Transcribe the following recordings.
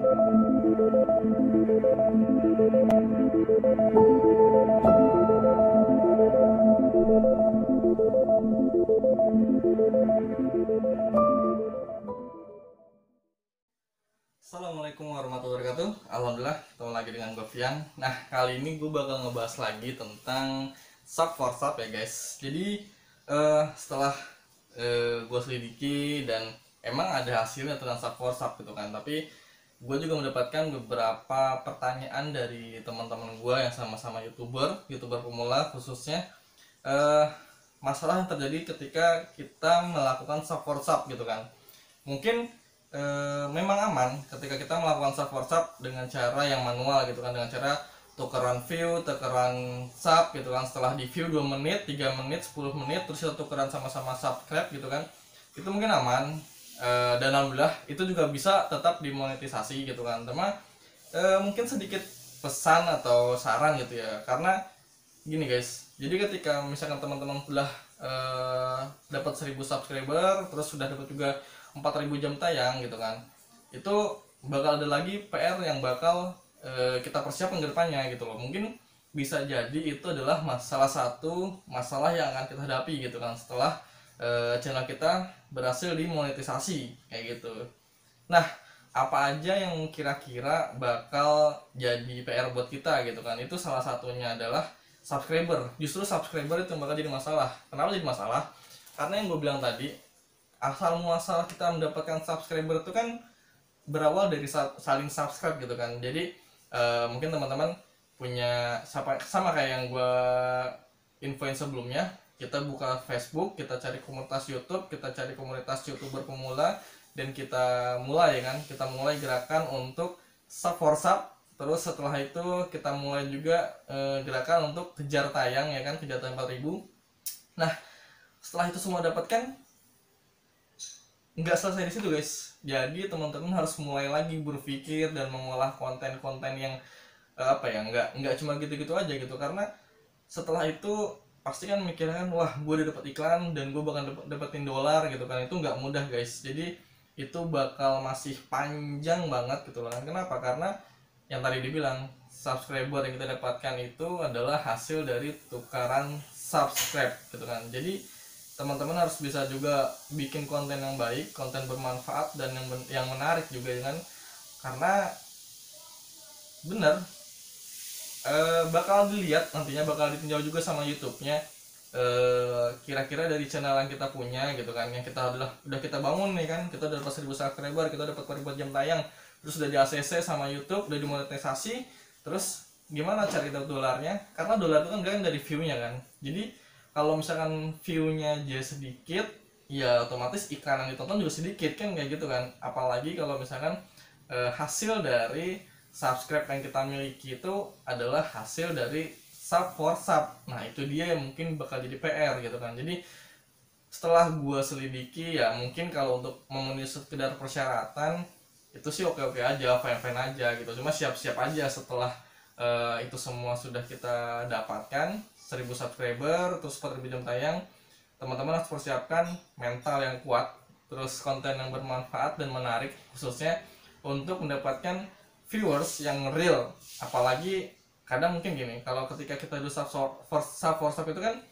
Assalamualaikum warahmatullahi wabarakatuh. Alhamdulillah, ketemu lagi dengan gue Fian. Nah, kali ini gue bakal ngebahas lagi tentang sub for sub ya guys. Jadi setelah gue selidiki dan emang ada hasilnya tentang sub for sub gitu kan. Tapi gue juga mendapatkan beberapa pertanyaan dari teman-teman gue yang sama-sama youtuber pemula khususnya, masalah yang terjadi ketika kita melakukan sub for sub gitu kan. Mungkin memang aman ketika kita melakukan sub for sub dengan cara yang manual gitu kan, dengan cara tukeran view, tukeran sub gitu kan. Setelah di view 2 menit, 3 menit, 10 menit terus kita tukeran sama-sama subscribe gitu kan. Itu mungkin aman, dan alhamdulillah itu juga bisa tetap dimonetisasi gitu kan. Cuma mungkin sedikit pesan atau saran gitu ya, karena gini guys, jadi ketika misalkan teman-teman sudah dapat 1000 subscriber, terus sudah dapat juga 4000 jam tayang gitu kan, itu bakal ada lagi PR yang bakal kita persiapkan ke depannya gitu loh. Mungkin bisa jadi itu adalah salah satu masalah yang akan kita hadapi gitu kan setelah channel kita berhasil dimonetisasi kayak gitu. Nah, apa aja yang kira-kira bakal jadi PR buat kita gitu kan? Itu salah satunya adalah subscriber. Justru subscriber itu bakal jadi masalah. Kenapa jadi masalah? Karena yang gue bilang tadi, asal muasal kita mendapatkan subscriber itu kan berawal dari saling subscribe gitu kan. Jadi mungkin teman-teman punya sama kayak yang gue infoin sebelumnya, kita buka Facebook, kita cari komunitas YouTube, kita cari komunitas youtuber pemula, dan kita mulai kan, kita mulai gerakan untuk sub for sub. Terus setelah itu kita mulai juga gerakan untuk kejar tayang ya kan, kejar tayang 4000. Nah, setelah itu semua dapatkan, nggak selesai di situ guys. Jadi teman-teman harus mulai lagi berpikir dan mengolah konten-konten yang nggak cuma gitu-gitu aja gitu. Karena setelah itu pasti kan mikirnya kan, wah gue udah dapat iklan dan gue bakal dapetin dolar gitu kan. Itu nggak mudah guys. Jadi itu bakal masih panjang banget gitu loh kan. Kenapa? Karena yang tadi dibilang, subscriber yang kita dapatkan itu adalah hasil dari tukaran subscribe gitu kan. Jadi teman-teman harus bisa juga bikin konten yang baik, konten bermanfaat dan yang menarik juga kan. Karena bener, bakal dilihat nantinya, bakal ditinjau juga sama YouTube-nya, kira-kira dari channel yang kita punya gitu kan, yang kita udah kita bangun nih kan, kita udah dapat 1000 subscriber, kita dapat 4000 jam tayang, terus udah di ACC sama YouTube, udah dimonetisasi, terus gimana cari tahu dolarnya? Karena dolar itu kan gak dari view-nya kan. Jadi kalau misalkan view-nya aja sedikit, ya otomatis iklan yang ditonton juga sedikit kan, kayak gitu kan. Apalagi kalau misalkan hasil dari subscribe yang kita miliki itu adalah hasil dari sub for sub. Nah, itu dia yang mungkin bakal jadi PR gitu kan. Jadi setelah gua selidiki ya, mungkin kalau untuk memenuhi sekedar persyaratan itu sih oke-oke aja, fine-fine aja gitu. Cuma siap-siap aja setelah itu semua sudah kita dapatkan, 1000 subscriber, terus 4000 jam tayang, teman-teman harus persiapkan mental yang kuat, terus konten yang bermanfaat dan menarik, khususnya untuk mendapatkan viewers yang real. Apalagi kadang mungkin gini, kalau ketika kita do sub for sub itu kan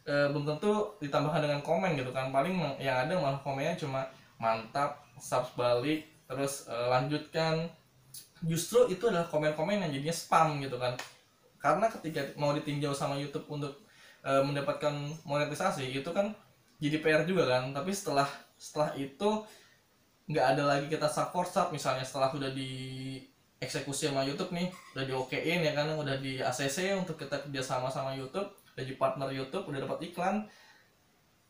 belum tentu ditambahkan dengan komen gitu kan. Paling yang ada malah komennya cuma mantap, subs balik, terus lanjutkan. Justru itu adalah komen-komen yang jadinya spam gitu kan. Karena ketika mau ditinjau sama YouTube untuk mendapatkan monetisasi, itu kan jadi PR juga kan. Tapi setelah itu nggak ada lagi kita sub for sub, misalnya setelah udah di eksekusi sama YouTube nih, udah di okein ya kan, udah di ACC untuk kita kerjasama sama YouTube, udah di partner YouTube, udah dapat iklan,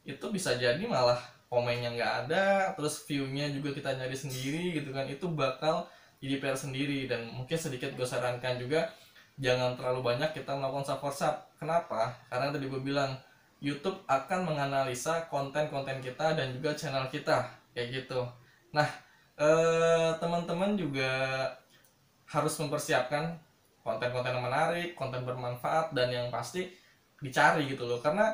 itu bisa jadi malah komennya nggak ada, terus view-nya juga kita nyari sendiri gitu kan. Itu bakal jadi PR sendiri. Dan mungkin sedikit gue sarankan juga, jangan terlalu banyak kita melakukan sub for sub. Kenapa? Karena tadi gue bilang, YouTube akan menganalisa konten-konten kita dan juga channel kita kayak gitu. Nah, teman-teman juga harus mempersiapkan konten-konten yang menarik, konten bermanfaat, dan yang pasti dicari gitu loh. Karena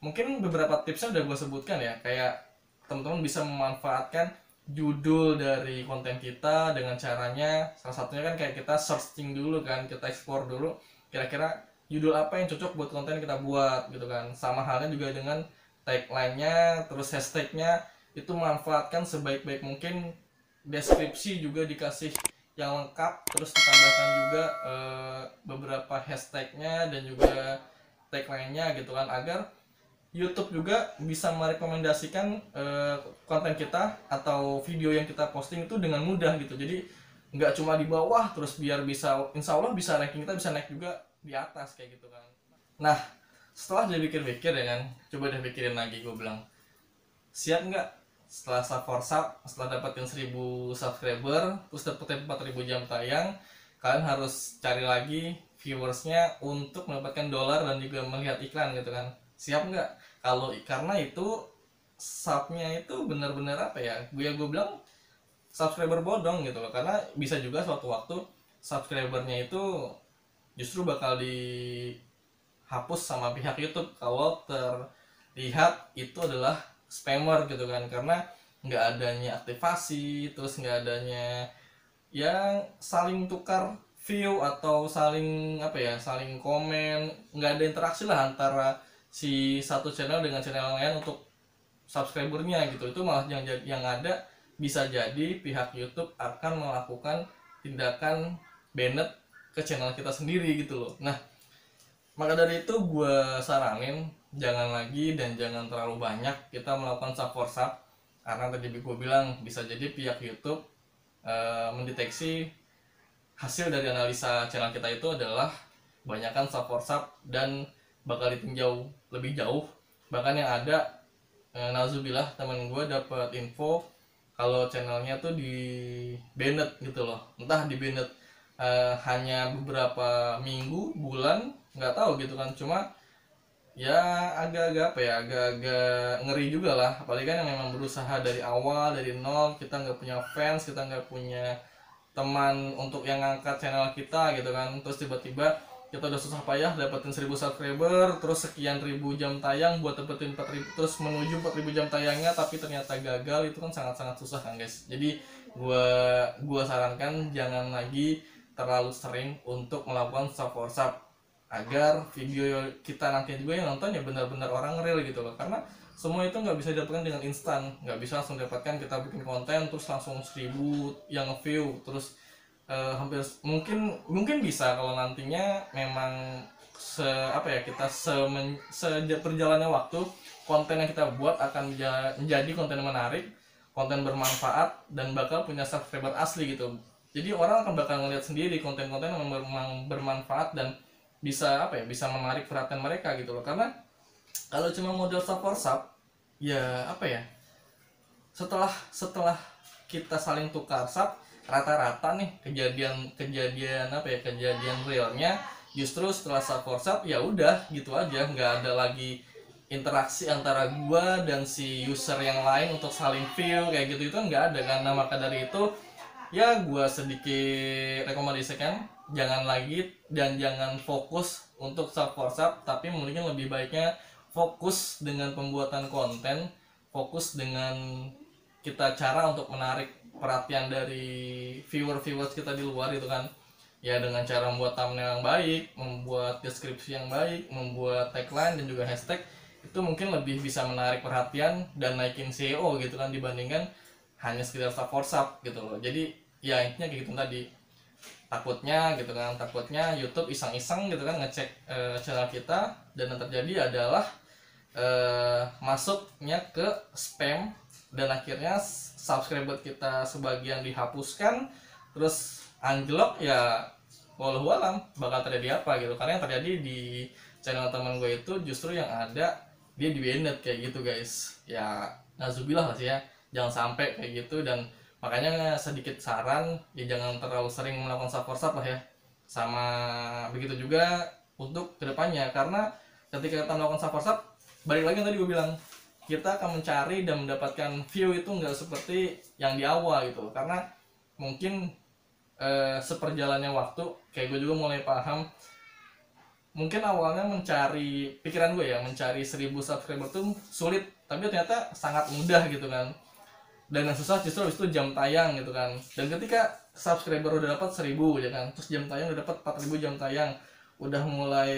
mungkin beberapa tipsnya udah gue sebutkan ya, kayak teman-teman bisa memanfaatkan judul dari konten kita dengan caranya salah satunya kan kayak kita searching dulu kan, kita explore dulu kira-kira judul apa yang cocok buat konten kita buat gitu kan. Sama halnya juga dengan tagline-nya, terus hashtag-nya itu manfaatkan sebaik-baik mungkin, deskripsi juga dikasih yang lengkap, terus ditambahkan juga beberapa hashtag-nya dan juga tagline-nya gitu kan, agar YouTube juga bisa merekomendasikan konten kita atau video yang kita posting itu dengan mudah gitu. Jadi nggak cuma di bawah terus, biar bisa insya Allah bisa ranking kita bisa naik juga di atas kayak gitu kan. Nah, setelah dipikir-pikir ya kan, coba deh pikirin lagi, gue bilang siap nggak setelah setelah dapetin 1000 subscriber terus dapetin 4000 jam tayang, kalian harus cari lagi viewersnya untuk mendapatkan dolar dan juga melihat iklan gitu kan. Siap nggak? Kalau karena itu subnya itu benar-benar apa ya, gue bilang subscriber bodong gitu loh, karena bisa juga suatu waktu subscribernya itu justru bakal dihapus sama pihak YouTube kalau terlihat itu adalah spammer gitu kan, karena nggak adanya aktivasi, terus nggak adanya yang saling tukar view atau saling apa ya, saling komen, nggak ada interaksi lah antara si satu channel dengan channel lain untuk subscribernya gitu. Itu malah yang ada bisa jadi pihak YouTube akan melakukan tindakan banned ke channel kita sendiri gitu loh. Nah, maka dari itu gue saranin jangan lagi dan jangan terlalu banyak kita melakukan sub for sub, karena tadi gue bilang bisa jadi pihak YouTube mendeteksi hasil dari analisa channel kita itu adalah banyakkan sub for sub dan bakal ditinjau lebih jauh. Bahkan yang ada nauzubillah, temen gue dapat info kalau channelnya tuh di banned gitu loh, entah di banned hanya beberapa minggu, bulan, nggak tahu gitu kan. Cuma ya agak-agak apa ya, agak-agak ngeri juga lah, apalagi kan yang memang berusaha dari awal, dari nol, kita nggak punya fans, kita nggak punya teman untuk yang ngangkat channel kita gitu kan, terus tiba-tiba kita udah susah payah dapetin 1000 subscriber, terus sekian ribu jam tayang buat dapetin 4000, terus menuju 4000 jam tayangnya tapi ternyata gagal, itu kan sangat-sangat susah kan guys. Jadi gua sarankan jangan lagi terlalu sering untuk melakukan sub for sub, agar video kita nanti juga yang nonton ya benar-benar orang real gitu loh. Karena semua itu nggak bisa didapatkan dengan instan, nggak bisa langsung dapatkan kita bikin konten terus langsung 1000 yang view terus hampir mungkin bisa kalau nantinya memang apa ya, kita perjalannya waktu konten yang kita buat akan menjadi konten yang menarik, konten bermanfaat, dan bakal punya subscriber asli gitu. Jadi orang akan bakal ngeliat sendiri konten-konten yang memang bermanfaat dan bisa apa ya, bisa menarik perhatian mereka gitu loh. Karena kalau cuma model sub for sub ya apa ya, setelah kita saling tukar sub, rata-rata nih kejadian apa ya, kejadian realnya justru setelah sub for sub ya udah gitu aja, nggak ada lagi interaksi antara gua dan si user yang lain untuk saling view kayak gitu, itu nggak ada kan. Nah, maka dari itu ya gua sedikit rekomendasikan jangan lagi dan jangan fokus untuk sub for sub, tapi mungkin lebih baiknya fokus dengan pembuatan konten, fokus dengan kita cara untuk menarik perhatian dari viewers kita di luar itu kan, ya dengan cara membuat thumbnail yang baik, membuat deskripsi yang baik, membuat tagline dan juga hashtag, itu mungkin lebih bisa menarik perhatian dan naikin SEO gitu kan, dibandingkan hanya sekedar sub for sub gitu loh. Jadi ya intinya kayak gitu tadi, takutnya YouTube iseng-iseng gitu kan ngecek channel kita, dan yang terjadi adalah masuknya ke spam dan akhirnya subscriber kita sebagian dihapuskan, terus anjlok ya, walau alam bakal terjadi apa gitu. Karena yang terjadi di channel teman gue itu justru yang ada dia di banned kayak gitu guys. Ya nazubillah lah sih ya, jangan sampai kayak gitu. Dan makanya sedikit saran ya, jangan terlalu sering melakukan sub for sub lah ya. Sama begitu juga untuk kedepannya, karena ketika kita melakukan sub for sub, balik lagi yang tadi gue bilang, kita akan mencari dan mendapatkan view itu nggak seperti yang di awal gitu. Karena mungkin seperjalannya waktu kayak gue juga mulai paham, mungkin awalnya mencari, pikiran gue ya, mencari 1000 subscriber tuh sulit, tapi ternyata sangat mudah gitu kan. Dan yang susah justru itu jam tayang gitu kan. Dan ketika subscriber udah dapat 1000 ya kan, terus jam tayang udah dapat 4000 jam tayang, udah mulai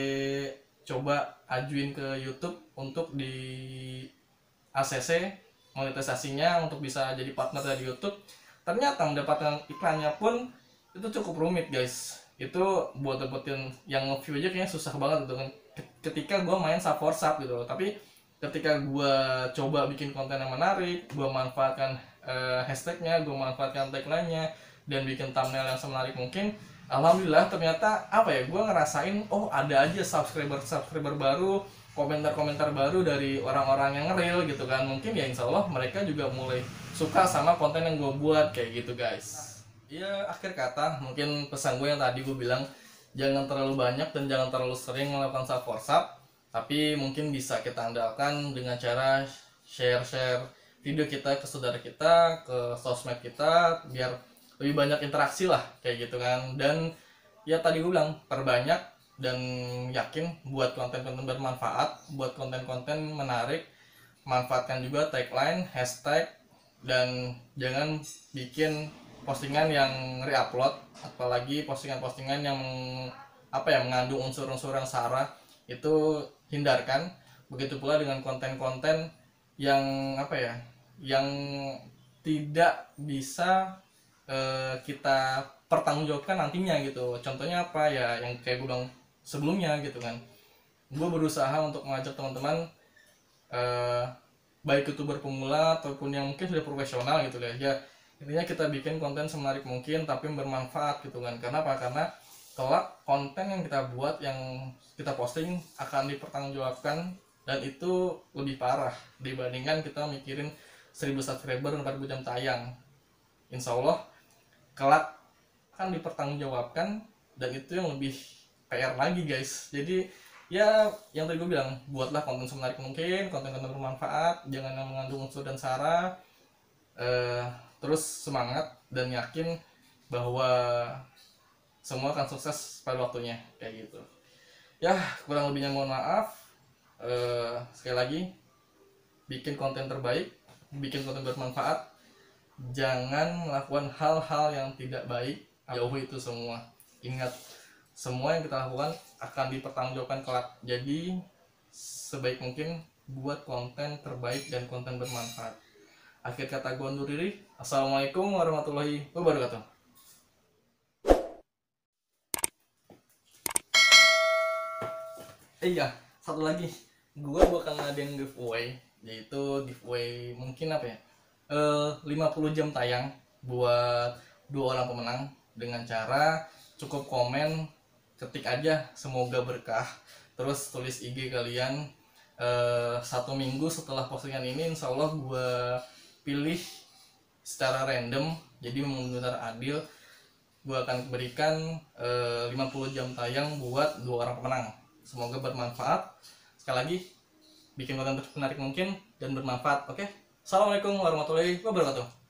coba ajuin ke YouTube untuk di ACC monetisasinya untuk bisa jadi partner dari YouTube. Ternyata mendapatkan iklannya pun itu cukup rumit guys. Itu buat dapetin yang view aja kayaknya susah banget gitu kan. Ketika gue main sub for sub gitu loh. Tapi ketika gue coba bikin konten yang menarik, gue manfaatkan hashtagnya, gue manfaatkan tagline-nya, dan bikin thumbnail yang semenarik mungkin, alhamdulillah ternyata apa ya, gue ngerasain oh ada aja subscriber baru, komentar-komentar baru dari orang-orang yang real gitu kan. Mungkin ya insya Allah mereka juga mulai suka sama konten yang gue buat kayak gitu guys. Ya akhir kata mungkin pesan gue yang tadi gue bilang, jangan terlalu banyak dan jangan terlalu sering melakukan sub for sub, tapi mungkin bisa kita andalkan dengan cara share video kita ke saudara kita, ke sosmed kita, biar lebih banyak interaksi lah kayak gitu kan. Dan ya tadi gue bilang, perbanyak dan yakin buat konten-konten bermanfaat, buat konten-konten menarik, manfaatkan juga tagline, hashtag, dan jangan bikin postingan yang re-upload, apalagi postingan-postingan yang apa ya, mengandung unsur-unsur yang sara, itu hindarkan. Begitu pula dengan konten-konten yang apa ya, yang tidak bisa kita pertanggungjawabkan nantinya gitu. Contohnya apa ya, yang kayak gue bilang sebelumnya gitu kan, gue berusaha untuk mengajak teman-teman baik youtuber pemula ataupun yang mungkin sudah profesional gitu ya, intinya kita bikin konten semenarik mungkin tapi bermanfaat gitu kan. Karena apa? Karena kelak konten yang kita buat, yang kita posting akan dipertanggungjawabkan, dan itu lebih parah dibandingkan kita mikirin 1000 subscriber dan 4000 jam tayang. Insya Allah kelak akan dipertanggungjawabkan, dan itu yang lebih PR lagi guys. Jadi ya yang tadi gue bilang, buatlah konten semenarik mungkin, konten-konten bermanfaat, jangan yang mengandung unsur dan sara. Terus semangat dan yakin bahwa semua akan sukses pada waktunya kayak gitu. Ya kurang lebihnya mohon maaf. Sekali lagi, bikin konten terbaik, bikin konten bermanfaat, jangan melakukan hal-hal yang tidak baik, jauhi itu semua. Ingat, semua yang kita lakukan akan dipertanggungjawabkan kelak. Jadi sebaik mungkin buat konten terbaik dan konten bermanfaat. Akhir kata gue undur diri. Assalamualaikum warahmatullahi wabarakatuh. Iya, satu lagi, gue bakal ngadain giveaway, yaitu giveaway mungkin apa ya, 50 jam tayang buat 2 orang pemenang, dengan cara cukup komen, ketik aja semoga berkah, terus tulis IG kalian. 1 minggu setelah postingan ini insya Allah gue pilih secara random, jadi benar-benar adil. Gue akan berikan 50 jam tayang buat 2 orang pemenang. Semoga bermanfaat. Sekali lagi, bikin konten menarik mungkin dan bermanfaat. Oke? Assalamualaikum warahmatullahi wabarakatuh.